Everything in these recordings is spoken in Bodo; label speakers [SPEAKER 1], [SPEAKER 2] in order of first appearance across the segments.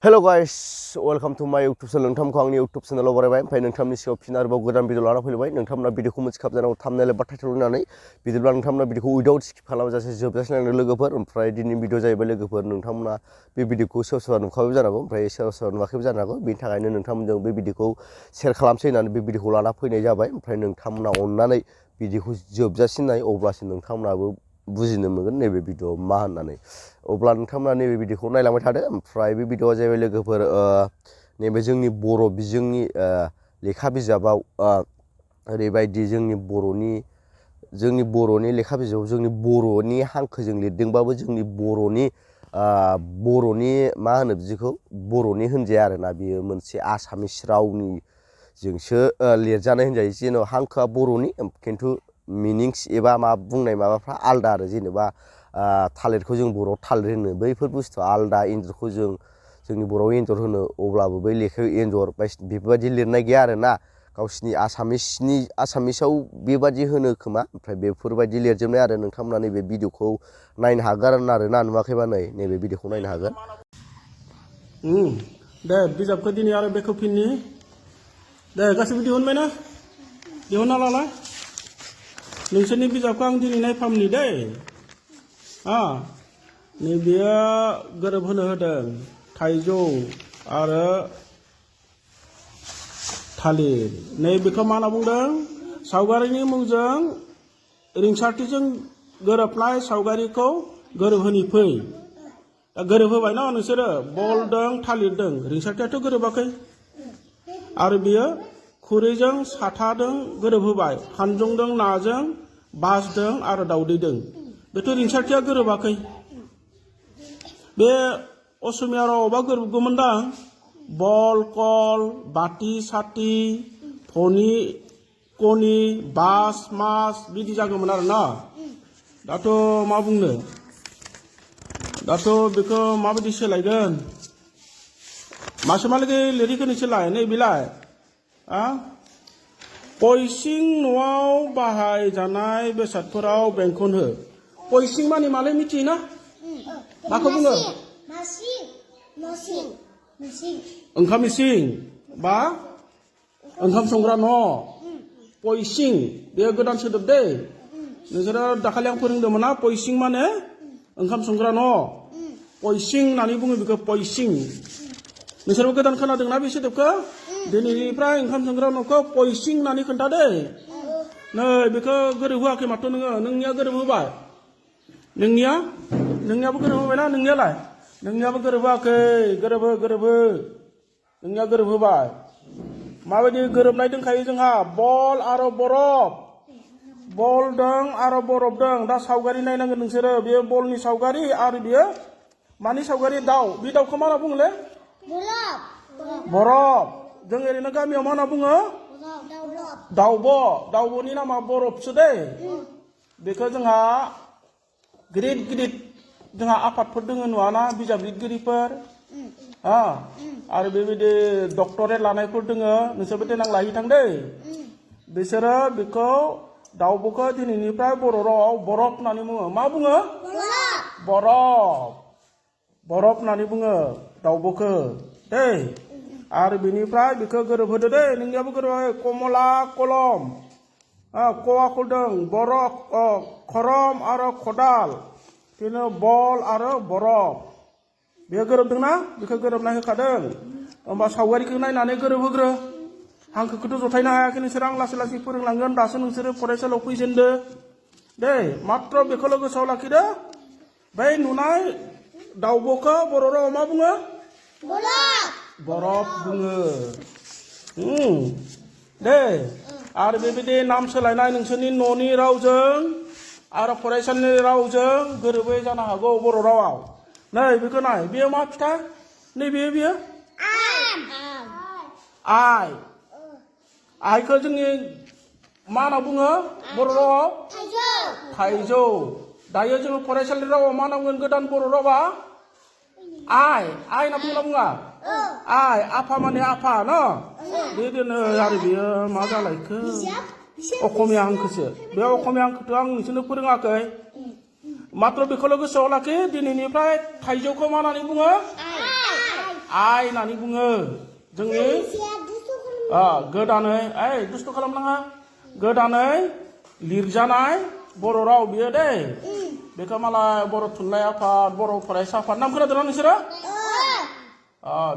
[SPEAKER 1] Hello guys, welcome to my YouTube channel. नोंथांखौ आंनि YouTube channel बरायबाय ओमफ्राय नोंथांनि सिगाङाव फिन आरोबाव गोदान भिडिअ लाना फैबाय। नोंथांमोना भिडिअखौ मिथिखाब जानांगौ थाम्बनेल एबा टाइटेल होनानै बिदिब्ला नोंथांमोना भिडिअखौ उइदाउट स्किप खालामाजासे जोबजासिम नायनो लोगोफोर। ओमफ्राय दिनैनि भिडिअ जाहैबाय लोगोफोर नोंथांमोना बे भिडिअखौ सोरबा सोरबा नुखाबाय जानांगौ ओमफ्राय सोरबा सोरबा नुवाखैबो जानो हागौ। बेनि थाखायनो नोंथांमोनजों बे भिडिअखौ शेयार खालामसै होननानै बे भिडिअखौ लाना फैनाय जाबाय। ओमफ्राय नोंथांमोना अननानै भिडिअखौ जोबजासिम नाय अब्लासो नोंथांमोनाबो बुजिनो मोनगोन नैबे भिडिअ मा होननानै। अब्ला नोंथांमोना नैबे भिडिअखौ नायलांबाय थादो। ओमफ्राय बे भिडिअआ जाहैबाय लोगोफोर नैबे जोंनि बर' बिजोंनि लेखा बिजाबाव ओरैबायदि जोंनि बर'नि लेखा बिजाबाव जोंनि बर'नि हांखोजों लिरदोंबाबो जोंनि बर'नि मा होनो बिदिखौ बर'नि होनजाया आरोना बियो मोनसे आसामिस रावनिजोंसो लिरजानाय होनजायो। जेन' हांखोआ बर'नि खिन्थु मिनिंस एबा मा बुंनाय माबाफ्रा आलदा आरो जेनेबा थालिरखौ जों बर'आव थालिर होनो बैफोर बुस्थुआ आलदा एन्जरखौ जोंनि बर'आव एन्जर होनो अब्लाबो बै लेखायाव एन्जर बेफोरबायदि लिरनाय गैया आरोना गावसिनि आसामिसाव बेबादि होनो खोमा ओमफ्राय बेफोरबायदि लिरजोबनाय आरो नोंथांमोना नैबे भिडिअखौ नायनो हागोन आरोना नुवाखैबा नैबे भिडिअखौ नायनो हागोन।
[SPEAKER 2] दे बिजाबखौ दिनै आरो बेखौ फिननि दे गासैबो दिहुनबायना दिहुनना लाला नोंसोरनि बिजाबखौ आं दिनै नायफामनि दै नैबेयो गोरोबहोनो होदों थाइजौ आरो थालिर नैबेखौ मा होनना बुंदों सावगारिनि मुंजों रिंसारथिजों गोरोबनाय सावगारिखौ गोरोबहोनि फै दा गोरोबहोबाय ना नोंसोरो बलदों थालिरदों रिंसारथियाथ' गोरोबाखै आरो बियो खुरैजों साथाजों गोरोबहोबाय खानजंजों नाजों बासजों आरो दाउदैजों बेथ' रिंसारथिया गोरोबाखै बे असमिया रावावबा गोरोबगौमोनदां बल कल बाति साति फनि कनि बास मास बिदि जागौमोन आरो ना दाथ' मा बुंनो दाथ' बेखौ माबायदि सोलायगोन मासोमालागै लिरिखौनो सोलाय नैबेलाय पइसिं न'आव बाहायजानाय बेसादफोराव बेंखन हो पइसिं माने मालाय मिथियोना माखौ बुङो ओंखाम इसिं बा ओंखाम संग्रा न' पइसिं बेयो गोदान सोदोब दै नोंसोरो दाखालि आं फोरोंदोंमोन ना पइसिं माने ओंखाम संग्रा न' पइसिं होननानै बुङो बेखौ पइसिं नोंसोरबो गोदान खोनादोंना बे सोदोबखौ दिनैनिफ्राय ओंखाम संग्रा न'खौ पइसिं होननानै खोन्थादे नै बेखौ गोरोबहोआखै माथो नोंनिया गोरोबहोबाय नोंनियाबो गोरोबहोबायना नोंनियालाय नोंनियाबो गोरोबहोआखै गोरोबहो नोंनिया गोरोबहोबाय माबायदि गोरोबनाय दंखायो जोंहा बल आरो बरफ बल दं आरो बरफ दं दा सावगारि नायनांगोन नोंसोरो बेयो बलनि सावगारि आरो बेयो मानि सावगारि दाउ बे दाउखौ मा होनना बुङोलै बरफ जों ओरैनो गामियाव मा होनना बुङो दाउब'नि नामा बरफसो दै बेखौ जोंहा गिदिर जोंहा आफादफोर दङ नुवाना बिजाब लिरगिरिफोर आरो बेबायदि डक्टरेट लानायफोर दङ नोंसोरबो देनां लाहैथां दै बिसोरो बेखौ दाउब'खौ दिनैनिफ्राय बर' रावाव बरफ होननानै बुङो मा बुङो बरफ होननानै बुङो दाउब'खौ दै आरो बेनिफ्राय बेखौ गोरोबहोदो दै नोंनियाबो गोरोबहो कमला कलम कवा खलदों बरफ खरम आरो खदाल बेनो बल आरो बरफ बेयो गोरोबदोंना बेखौ गोरोबना होखादों होमबा सावगारिखौ नायनानै गोरोबहोग्रो हांखोखौथ' जथायनो हायाखै नोंसोरो आं लासै लासै फोरोंलांगोन दासो नोंसोरो फरायसालियाव फैजेनदो दे मात्र बेखौल' गोसोआव लाखिदो बै नुनाय दाउब'खौ बर' रावाव मा बुङो बरफ बुङो दे आरो बेबायदि नाम सोलायनाय नोंसोरनि न'नि रावजों आरो फरायसालिनि रावजों गोरोबै जानो हागौ बर' रावाव नै बेखौ नाय बेयो मा फिथाइ बेयो आइखौ जोंनि मा होनना बुङो बर' रावाव थाइजौ दायो जोङो फरायसालि रावाव मा नांगोन गोदान बर' रावा आइ होनना बुङा आइ आफा माने आफा न बेदिनो आरो बेयो मा जालायखो असमिया हांखोसो बे असमिया हांखोखौ आं नोंसोरनो फोरोङाखै मात्र बेखौल' गोसोआव लाखि दिनैनिफ्राय थाइजौखौ मा होननानै बुङो आइ होननानै बुङो जोंनि गोदानै दुस्थ' खालामनाङा गोदानै लिरजानाय बर' राव बियो दै बेखौ मालाय बर' थुनलाइ आफाद बर' फरायसा आफाद नाम खोनादोंना नोंसोरो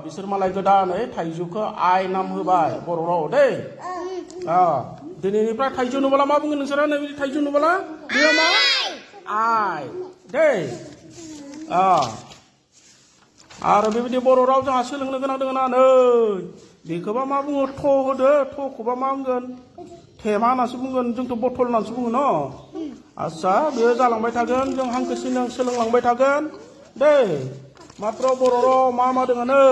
[SPEAKER 2] बिसोर मालाय गोदानै थाइजौखौ आइ नाम होबाय बर' राव दै दिनैनिफ्राय थाइजौ नुबोला मा बुङो नोंसोरो नैबे थाइजौ नुबोला बेयो मा आइ दै आरो बेबायदि बर' राव जोंहा सोलोंनो गोनां दङ ना नै बेखौबा मा बुङो थ होदो थखौबा मा बुंगोन थेमा होननासो बुंगोन जोंथ' बथल होननासो बुङो न' आस्सा बेयो जालांबाय थागोन जों हांखो सोलोंलांबाय थागोन दै मात्र बर' राव मा दङ नै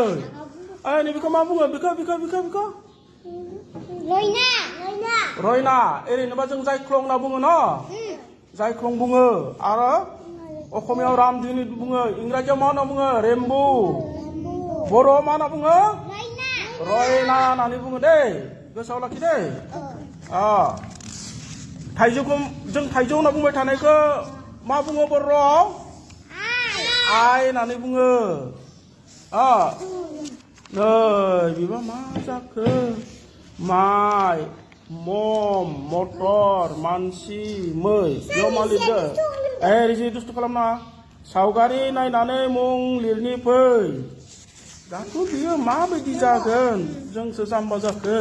[SPEAKER 2] नैबेखौ मा बुङो बेखौ रयना ओरैनोबा जों जायख्लं होनना बुङो न' जायख्लं बुङो आरो असमियाव रामधेनु बुङो इंराजियाव मा होनना बुङो रेम्बु बर'आव मा होनना बुङो रयना होननानै बुङो दै गोसोआव लाखि दै थाइजौखौ जों थाइजौ होनना बुंबाय थानायखौ मा बुङो बर' राव आइ होननानै बुङो नै बेबा मा जाखो माइ मम मटर मानसि मै बेयाव मा लिरदो रिजि दुस्थ' खालामना सावगारि नायनानै मुं लिरनि फै दाथ' बियो माबायदि जागोन जोंसो जाम्बा जाखो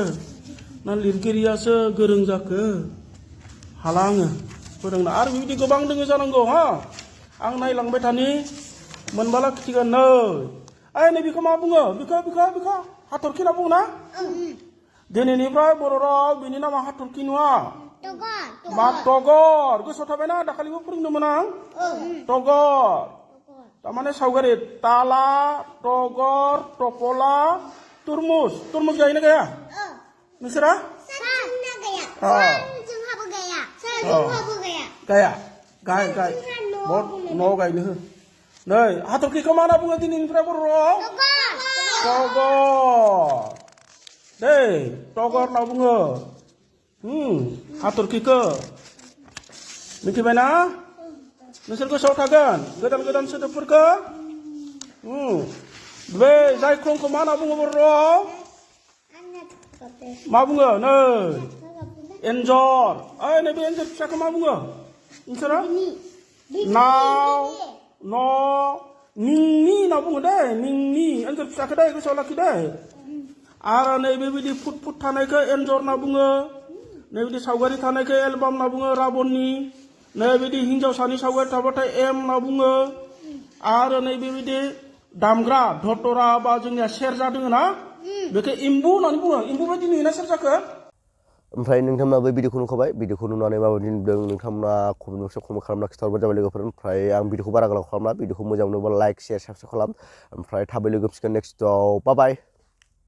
[SPEAKER 2] ना लिरगिरियासो गोरों जाखो हाला आङो फोरोंना आरो बिबायदि गोबां दङ जानांगौ आं नायलांबाय थानि मोनबाला खिथिगोन नै नैबेखौ मा बुङो बेखौ हाथरखि होनना बुङो ना दिनैनिफ्राय बर' राव बिनि नामा हाथरखि नङा मा टगर गोसोआव थाबायना दाखालिबो फोरोंदोंमोन आं टगर थारमाने सावगारि ताला टगर टपला तुरमुस गायोना गाया नोंसोरा गाया गाय न'आव गायनो हो नै हाथरखिखौ मा होनना बुङो दिनैनिफ्राय बर' राव टगर दै टगर होनना बुङो हाथरखिखौ मिथिबायना नोंसोर गोसोआव थागोन गोदान सोदोबफोरखौ बे जायख्लंखौ मा होनना बुङो बर' राव मा बुङो नै एन्जर नैबे एन्जर फिसाखौ मा बुङो नोंसोरो नाव न' निंनि होनना बुङो दै निंनि एन्जर फिसाखौ दै गोसोआव लाखि दै आरो नैबेबायदि फुट थानायखौ एन्जर होनना बुङो नैबायदि सावगारि थानायखौ एलबाम होनना बुङो राबननि नैबायदि हिन्जावसानि सावगारि थाबाथाय एम होनना बुङो आरो नैबेबायदि दामग्रा धतरा बा जोंनिया सेरजा दङ ना बेखौ एम्बु होननानै बुङो एम्बु बायदि नुयोना सेरजाखौ
[SPEAKER 1] ओमफ्राय नोंथांमोनाबो भिडिअखौ नुखाबाय भिडिअखौ नुनानै माबायदि नुदों नोंथांमोना कमेन्ट बक्सआव कमेन्ट खालामना खिथाहरबानो जाबाय लोगोफोर ओमफ्राय आं भिडिअखौ बारा गोलाव खालामला भिडिअखौ मोजां मोनोबा लाइक शेयार साबस्क्राइब खालाम ओमफ्राय थाबै लोगो मोनसिगोन नेक्स्टआव बाय